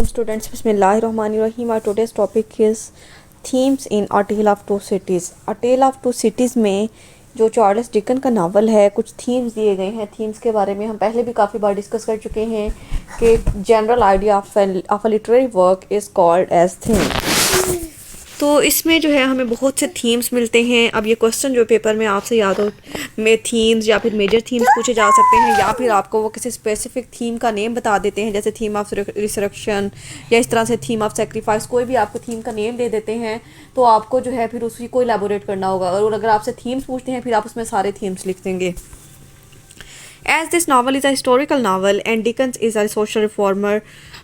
Assalamualaikum students. Bismillahirrahmanirrahim. Our today's topic is themes in A Tale of Two Cities. A Tale of Two Cities में जो Charles Dickens का novel है, कुछ themes दिए गए हैं। थीम्स के बारे में हम पहले भी काफ़ी बार डिस्कस कर चुके हैं कि general idea of a literary work is called as theme. तो इसमें जो है हमें बहुत से थीम्स मिलते हैं। अब ये क्वेश्चन जो पेपर में आपसे याद हो में थीम्स या फिर मेजर थीम्स पूछे जा सकते हैं, या फिर आपको वो किसी स्पेसिफिक थीम का नेम बता देते हैं, जैसे थीम ऑफ रिसरेक्शन या इस तरह से थीम ऑफ सेक्रीफाइस। कोई भी आपको थीम का नेम दे देते हैं तो आपको जो है फिर उसी को इलेबोरेट करना होगा, और अगर आपसे थीम्स पूछते हैं फिर आप उसमें सारे थीम्स लिख देंगे। As this novel is a historical novel and Dickens is a social reformer,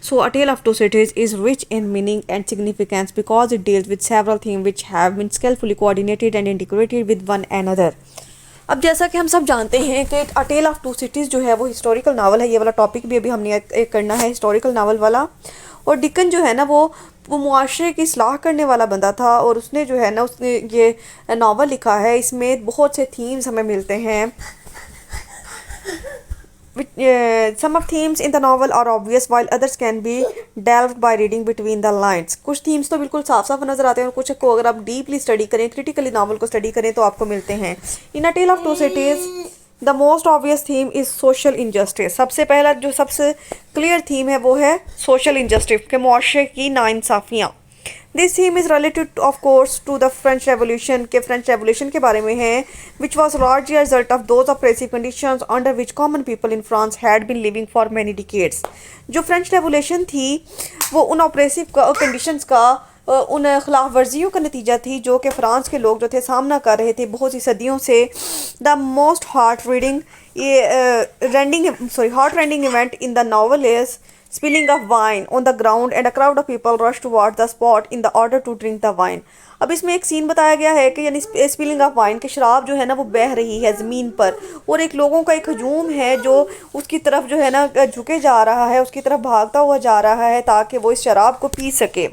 so A Tale of Two Cities is rich in meaning and significance because it deals with several themes which have been skillfully coordinated and integrated with one another. अब जैसा कि हम सब जानते हैं कि A Tale of Two Cities जो है वो हिस्टोरिकल नावल है। ये वाला टॉपिक भी अभी हमने एक करना है, हिस्टोरिकल नावल वाला। और डिकन जो है ना वो मुआशरे की इस्लाह करने वाला बंदा था, और उसने जो है ना उसने ये नावल लिखा है। इसमें बहुत से थीम्स हमें मिलते हैं। Some of themes in the novel are obvious while others can be delved by reading between the lines. कुछ themes तो बिल्कुल साफ साफ नज़र आते हैं, और कुछ को अगर आप डीपली स्टडी करें, क्रिटिकली नावल को स्टडी करें तो आपको मिलते हैं। In A Tale of Two Cities, the most obvious theme is social injustice. सबसे पहला जो सबसे क्लियर थीम है वो है social injustice के मुआशरे की नाइंसाफ़ियाँ। This theme is related of course to the French Revolution के French Revolution के बारे में है, which was largely a result of those oppressive conditions under which common people in France had been living for many decades. जो French Revolution थी वो उन oppressive conditions का उन खिलाफ वर्जियों का नतीजा थी जो कि फ्रांस के लोग जो थे सामना कर रहे थे बहुत सी सदियों से। The most heart rending event in the novel is spilling of wine on the ground and a crowd of people rushed towards the spot in the order to drink the wine. अब इसमें एक scene बताया गया है कि यानी spilling of wine के शराब जो है ना वो बह रही है ज़मीन पर, और एक लोगों का एक हजूम है जो उसकी तरफ जो है ना झुके जा रहा है, उसकी तरफ भागता हुआ जा रहा है ताकि वो इस शराब को पी सके।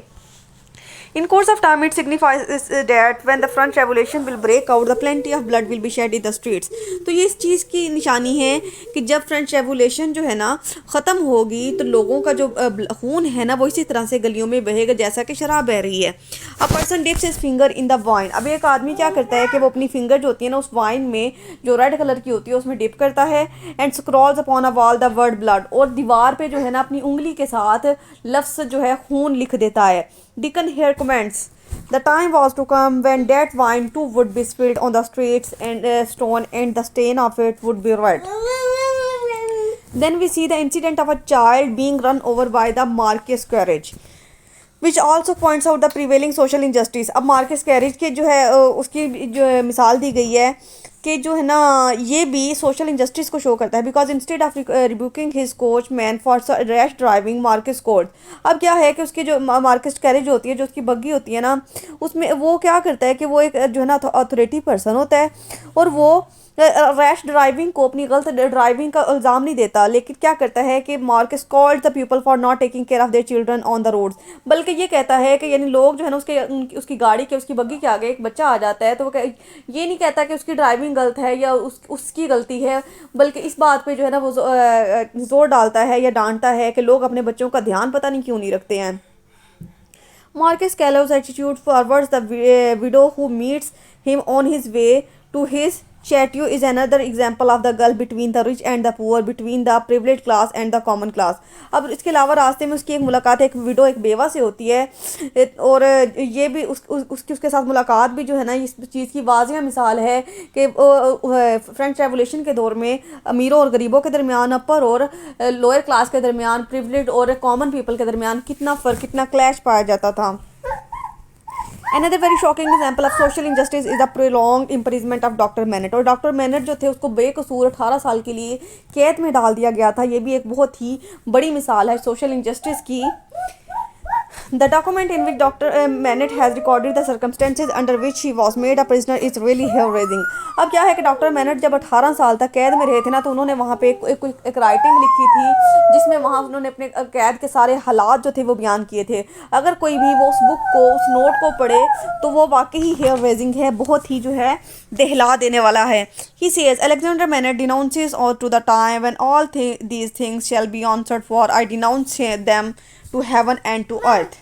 In course of time, it signifies that when the French Revolution will break out, the plenty of blood will be shed in the streets. तो ये इस चीज़ की निशानी है कि जब फ्रेंच रेवोल्यूशन जो है ना ख़त्म होगी तो लोगों का जो खून है ना वो इसी तरह से गलियों में बहेगा जैसा कि शराब बह रही है। A person dips his finger in the wine. अब एक आदमी क्या करता है कि वो अपनी फिंगर जो होती है ना उस वाइन में जो रेड कलर की होती है उसमें डिप करता है, and scrawls upon a wall the word blood. और दीवार पे जो है ना अपनी उंगली के साथ लफ्ज़ जो है खून लिख देता है। Dickens here comments, the time was to come when that wine too would be spilled on the streets and stone, and the stain of it would be red. Then we see the incident of a child being run over by the Marquis carriage, which also points out the prevailing social injustice. अब Marxist carriage के जो है उसकी जो मिसाल दी गई है कि जो है ना ये भी सोशल इंजस्टिस को शो करता है, because instead of rebuking his coachman for rash driving Marquis court. अब क्या है कि उसकी जो मार्किस कैरिज होती है, जो उसकी बग्गी होती है ना, उसमें वो क्या करता है कि वो एक जो है ना अथॉरिटी पर्सन होता है, और वो रैश ड्राइविंग को अपनी गलत ड्राइविंग का इल्ज़ाम नहीं देता, लेकिन क्या करता है कि Marquis called the people for not taking care of their children on the roads. बल्कि ये कहता है कि यानी लोग जो है ना उसकी गाड़ी के उसकी बग्गी के आगे एक बच्चा आ जाता है तो वो ये नहीं कहता कि उसकी ड्राइविंग गलत है या उसकी गलती है, बल्कि इस बात पे जो है ना वो जोर डालता है या डांटता है कि लोग अपने बच्चों का ध्यान पता नहीं क्यों नहीं रखते हैं। Marcus Callow's attitude forwards the widow who meets him on his way to his chateau is another example of the gulf between the rich and the poor, between the privileged class and the common class. अब इसके अलावा रास्ते में उसकी एक मुलाकात एक window एक बेवा से होती है, और ये भी उसके साथ मुलाकात भी जो है ना इस चीज़ की वाज़िह मिसाल है कि फ्रेंच रेवोल्यूशन के दौर में अमीरों और गरीबों के दरमियान, अपर और लोअर क्लास के दरमियान, प्रिविलेज और कॉमन पीपल के दरमियान कितना फ़र्क, कितना क्लैश पाया जाता था। Another very shocking example of social injustice is the prolonged imprisonment of Dr. Manet. और डॉक्टर मैनेट जो थे उसको बेकसूर 18 साल के लिए कैद में डाल दिया गया था। ये भी एक बहुत ही बड़ी मिसाल है सोशल इंजस्टिस की। The document in which Dr. Manet has recorded the circumstances under which he was made a prisoner is really hair-raising. अब क्या है कि डॉक्टर मैनेट जब 18 साल तक कैद में रहे थे ना, तो उन्होंने वहाँ पे एक राइटिंग लिखी थी जिसमें वहाँ उन्होंने अपने कैद के सारे हालात जो थे वो बयान किए थे। अगर कोई भी वो उस बुक को, उस नोट को पढ़े तो वो वाकई ही हेयर-रेजिंग है, बहुत ही जो है दहला देने वाला है। He says, Alexander Manet denounces all to the time when all these things shall be answered for. I denounce them to heaven and to earth.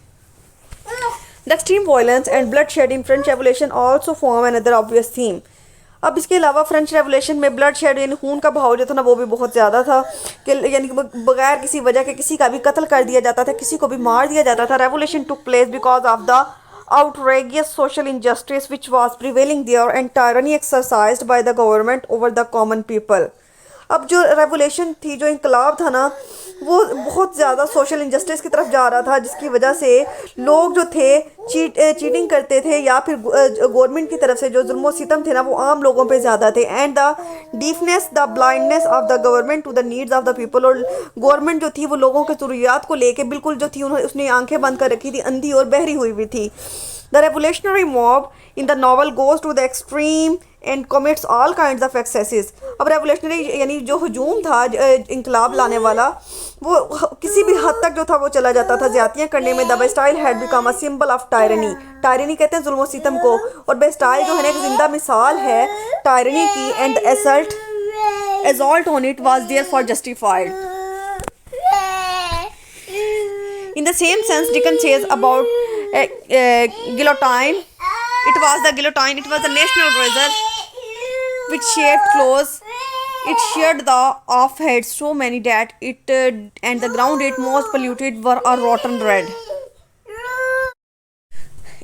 The extreme violence and bloodshed in French Revolution also form another obvious theme. अब इसके अलावा French revolution में blood shed यानी खून का बहाव जो था ना वो भी बहुत ज़्यादा था कि यानी कि बगैर किसी वजह के किसी का भी कत्ल कर दिया जाता था, किसी को भी मार दिया जाता था. Revolution took place because of the outrageous social injustice which was prevailing there and tyranny exercised by the government over the common people. अब जो रेवोल्यूशन थी, जो इनकलाब था ना, वो बहुत ज़्यादा सोशल इंजस्टिस की तरफ जा रहा था, जिसकी वजह से लोग जो थे चीटिंग करते थे या फिर गवर्नमेंट की तरफ से जो जुल्म सितम थे ना वो आम लोगों पे ज़्यादा थे. And the deafness the blindness of the government to the needs of the people. और गवर्नमेंट जो थी वो लोगों के ज़रूरियात को लेके बिल्कुल जो थी उसने आंखें बंद कर रखी थी, अंधी और बहरी हुई भी थी. The revolutionary mob in the novel goes to the extreme and commits all kinds of excesses. अब revolutionary यानी जो हजूम था इंकलाब लाने वाला, वो किसी भी हद तक जो था वो चला जाता था ज़्यादतियाँ करने में. The Bastille had become a symbol of tyranny. Tyranny कहते हैं जुल्म सितम को, और बेस्टाइल जो है ना एक जिंदा मिसाल है टायरनी की. And assault on it was therefore justified. In the same sense, Dickens says about guillotine. It was the guillotine. It was the national razor which shaved clothes. It sheared the off heads so many that it and the ground it most polluted were a rotten red.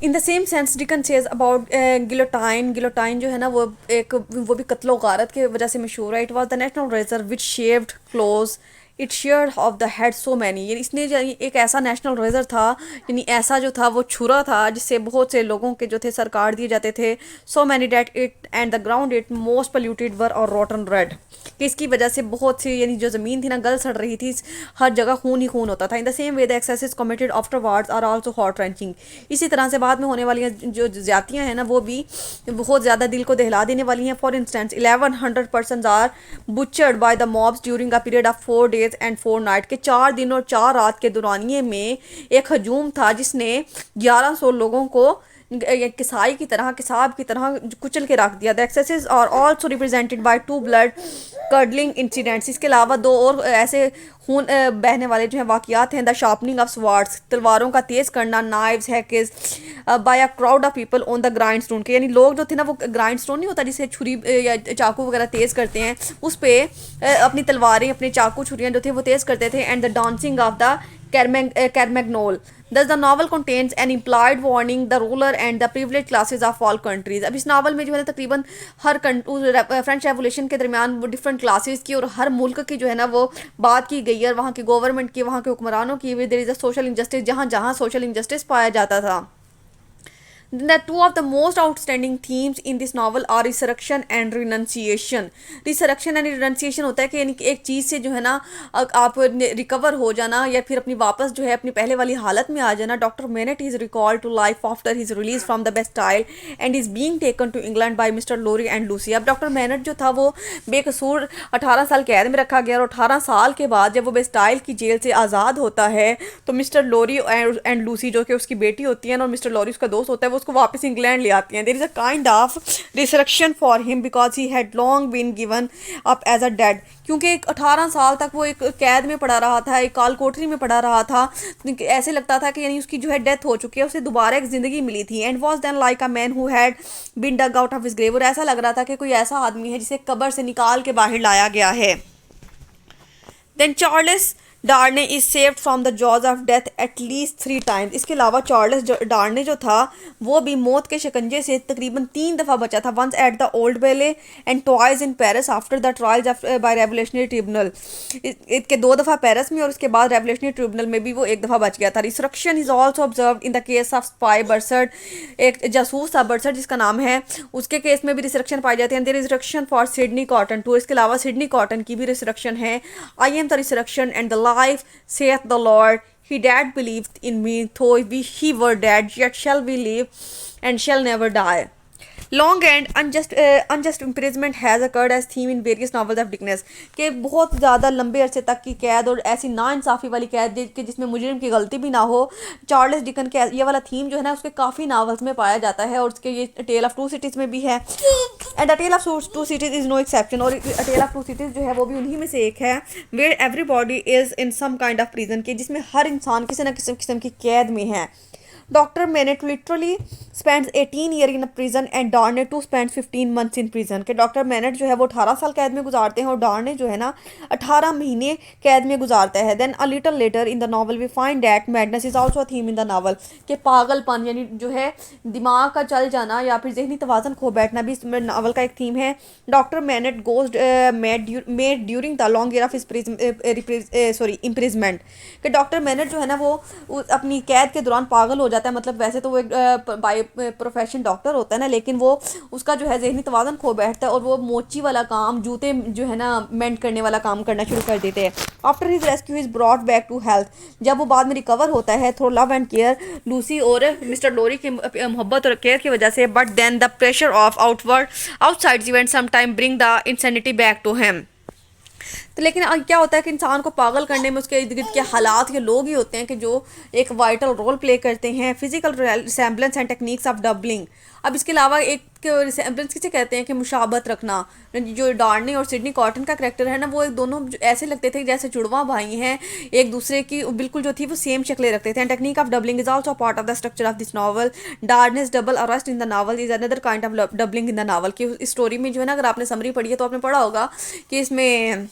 In the same sense Dickens says about guillotine. Guillotine जो है ना वो भी कत्लो गारत के वजह से मशहूर है. It was the national razor which shaved close. It shear of the head so many. यानी इसने एक ऐसा नेशनल रेजर था, यानी ऐसा जो था वो छुरा था जिससे बहुत से लोगों के जो थे सर काट दिए जाते थे. So many that it and the ground it most polluted were और रॉटन रेड. कि इसकी वजह से बहुत सी यानी जो ज़मीन थी ना गल सड़ रही थी, हर जगह खून ही खून होता था. In the same way the excesses committed afterwards are also heart wrenching. इसी तरह से बाद में होने वाली जो ज़्यादतियाँ हैं ना वो भी बहुत ज़्यादा दिल को दहला देने वाली हैं. For instance 1100 persons are butchered by the mobs during a period of 4 days and 4 nights. के 4 दिन और 4 रात के दौरानिए में एक हजूम था जिसने 1100 लोगों को किसाई की तरह किसाब की तरह कुचल के रख दिया. The excesses are also represented by 2 blood curdling incidents. इसके अलावा 2 और ऐसे खून बहने वाले जो हैं वाक़यात हैं. द शार्पनिंग ऑफ स्वार्ड्स, तलवारों का तेज़ करना. Knives hackage by a crowd of people on the grindstone. के यानी लोग जो थे ना वो ग्राइंड स्टोन नहीं होता जिसे छुरी या चाकू वगैरह तेज़ करते हैं, उस पर अपनी तलवारें अपने चाकू छुरियाँ जो थे वो तेज़ करते थे. And the dancing of the Carmagnole. Thus the novel contains an implied warning the ruler and the privileged classes of all countries. अब इस नावल में जो है तकरीबन हर फ्रेंच रेवोल्यूशन के दरमियान वो डिफरेंट क्लासेस की और हर मुल्क की जो है ना वो बात की गई है, और वहाँ की गवर्नमेंट की, वहाँ के हुक्मरानों की. There is a social injustice. जहाँ जहाँ सोशल इंजस्टिस पाया जाता था. The 2 of the most outstanding themes in this novel are resurrection and renunciation. Resurrection and renunciation होता है कि यानी कि एक चीज़ से जो है ना आप रिकवर हो जाना या फिर अपनी वापस जो है अपनी पहले वाली हालत में आ जाना. Doctor Manette is recalled to life after his release from the Bastille and is being taken to England by mister Lorry and Lucie. अब डॉक्टर मेनेट जो था वो बेकसूर 18 साल कैद में रखा गया, और 18 साल के बाद जब वो बेस्टाइल की जेल से आज़ाद होता है तो मिस्टर लोरी एंड लूसी जो कि उसकी बेटी होती है और मिस्टर लोरी उसका दोस्त होता है, उसको वापस इंग्लैंड ले आती हैं. There is a kind of resurrection for him because he had long been given up as a dead. क्योंकि 18 साल तक वो एक कैद में पड़ा रहा था, एक काल कोठरी में पड़ा रहा था. ऐसे लगता था कि यानी उसकी जो है डेथ हो चुकी है, उसे दोबारा एक ज़िंदगी मिली थी. And was then like a man who had been dug out of his grave. और ऐसा लग रहा था कि कोई ऐसा आदमी है जिसे कब्र से निकाल के बाहर लाया गया है. Then Charles Darnay is saved from the jaws of death at least 3 times. इसके अलावा चार्ल्स डार्ने जो था वो भी मौत के शिकंजे से तकरीबन 3 दफ़ा बचा था. Once at the Old Bailey and twice in Paris after the trials of by revolutionary tribunal. इसके 2 दफ़ा पेरिस में और उसके बाद रेवोल्यूशनरी ट्रिब्यूनल में भी वो 1 दफ़ा बच गया था. Resurrection is also observe in the case of spy Barsad. एक जासूस था बर्सर्ड जिसका नाम है, उसके केस में भी रिसरेक्शन पाई जाती है. There is resurrection for Sydney Carton too. इसके अलावा सिडनी कॉटन की भी रिसरेक्शन है. I am the resurrection and the life, saith the Lord. He that believed in me, though he were dead, yet shall we live and shall never die. Long and unjust imprisonment has occurred as theme in various novels of Dickens, कि बहुत ज़्यादा लंबे अरसे तक की कैद और ऐसी नाइंसाफ़ी वाली कैद कि जिसमें मुजरिम की गलती भी ना हो, चार्ल्स डिकन के ये वाला थीम जो है ना उसके काफ़ी नावल्स में पाया जाता है, और उसके ये टेल ऑफ टू सिटीज़ में भी है, and the tale of two cities is no exception, और टेल ऑफ टू सिटीज़ जो है वो भी उन्हीं में से एक है, where everybody is in some kind of prison, के जिसमें हर इंसान किसी न किसी किस्म की कैद में है। Doctor Manette literally spends 18 year in prison and Darnay to spend 15 months in prison, के डॉक्टर मैनेट जो है वो 18 साल कैद में गुजारते हैं, और डार्ने जो है ना 18 महीने कैद में गुजारता है। Then a little later in the novel we find that madness is also a theme in the novel, के पागलपन यानी जो है दिमाग का चल जाना या फिर जहनी तवाज़न खो बैठना भी इस नावल का एक थीम है। Doctor MANET goes made during the long year of imprisonment, कि डॉक्टर मैनेट जो है ना वो अपनी कैद के दौरान पागल हो जाता है, मतलब वैसे तो वो एक बाय प्रोफेशन डॉक्टर होता है ना, लेकिन वो उसका जो है जहनी तवाज़न खो बैठता है और वो मोची वाला काम, जूते जो है ना मेंट करने वाला काम करना शुरू कर देते हैं। After his rescue is brought back to health, जब वो बाद में रिकवर होता है through love and care Lucie और मिस्टर लोरी की मोहब्बत और केयर की वजह से, but then the pressure of outside event sometime bring the insanity back to him. तो लेकिन क्या होता है कि इंसान को पागल करने में उसके इर्द गिर्द के हालात के लोग ही होते हैं कि जो एक वाइटल रोल प्ले करते हैं। Physical resemblance and techniques of doubling, अब इसके अलावा एक रिसेम्बलेंस किसे कहते हैं कि मुशाबत रखना, जो डार्नी और सिडनी कॉटन का करैक्टर है ना वो एक दोनों ऐसे लगते थे जैसे जुड़वा भाई हैं, एक दूसरे की बिल्कुल जो थी वो सेम शक्लें रखते थे। And technique of doubling is also part of the structure of this novel. Darnay's double arrest in the novel is another kind of doubling in the novel, की इस स्टोरी में जो है ना अगर आपने समरी पढ़ी है तो आपने पढ़ा होगा कि इसमें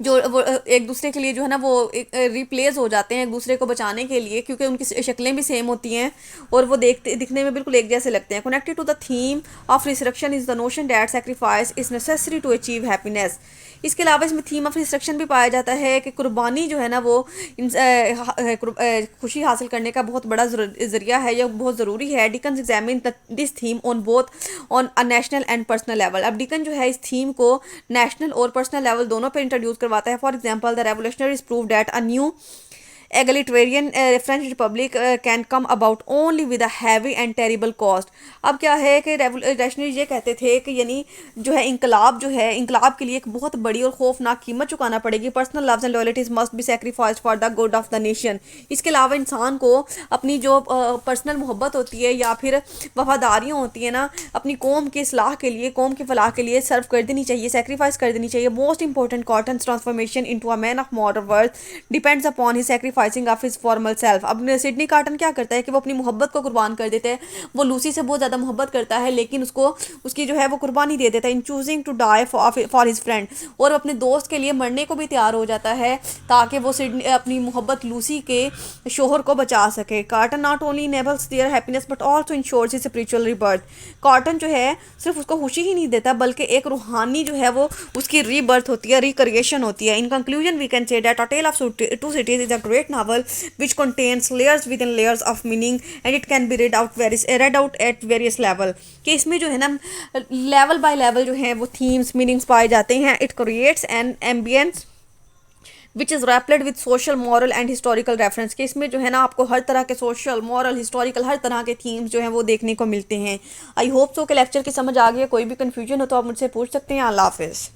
जो वो एक दूसरे के लिए जो है ना वो रिप्लेस हो जाते हैं एक दूसरे को बचाने के लिए, क्योंकि उनकी शक्लें भी सेम होती हैं और वो दिखने में बिल्कुल एक जैसे लगते हैं। Connected to the theme of resurrection is the notion that sacrifice is necessary to achieve happiness. इसके अलावा इसमें थीम ऑफ रिसरेक्शन भी पाया जाता है कि कुर्बानी जो है ना वो खुशी हासिल करने का बहुत बड़ा जरिया है या बहुत ज़रूरी है। Deacon examine this theme on both on a national and personal level. अब डिकन जो है इस थीम को नेशनल और पर्सनल लेवल दोनों पर इंट्रोड्यूस करवाता है। For example the revolutionaries prove that a new egalitarian French republic can come about only with a heavy and terrible cost. अब क्या है कि रेवोल्यूशनरी ये कहते थे कि यानी जो है इंकलाब के लिए एक बहुत बड़ी और खौफनाक कीमत चुकाना पड़ेगी। Personal loves and loyalties must be sacrificed for the good of the nation. इसके अलावा इंसान को अपनी जो पर्सनल मोहब्बत होती है या फिर वफादारियाँ होती है ना अपनी कौम की इस्लाह के लिए, कौम की फलाह के लिए सर्व कर देनी चाहिए, सेक्रीफाइस कर देनी चाहिए। Most important cotton transformation into a man of modern world depends upon his sacrificing of his formal self. अब सिडनी कार्टन क्या करता है कि वो अपनी मोहब्बत को कुर्बान कर देते हैं। वो लूसी से बहुत ज़्यादा मोहब्बत करता है लेकिन उसकी जो है वो कुर्बानी दे देता है in choosing to die for his friend, और अपने दोस्त के लिए मरने को भी तैयार हो जाता है ताकि वो सिडनी अपनी मोहब्बत लूसी के शोहर को बचा सके। Carton not only enables their happiness but also insures his spiritual rebirth. Carton जो है सिर्फ उसको खुशी ही नहीं देता बल्कि एक रूहानी जो है वो उसकी रीबर्थ होती है, रिक्रिएशन होती है। In conclusion we can say that a tale of two cities is a great novel which contains layers within layers of meaning and it can be read out at various level। कि इसमें जो है ना level by level जो है वो themes meanings पाए जाते हैं। It creates an ambience which is replete with social moral and historical reference, कि इसमें जो है ना आपको हर तरह के सोशल मॉरल हिस्टोरिकल हर तरह के थीम्स जो हैं वो देखने को मिलते हैं। आई होप सो कि लेक्चर की समझ आ गई है। कोई भी कन्फ्यूजन हो तो आप मुझसे पूछ सकते हैं। अल्लाह हाफिज़।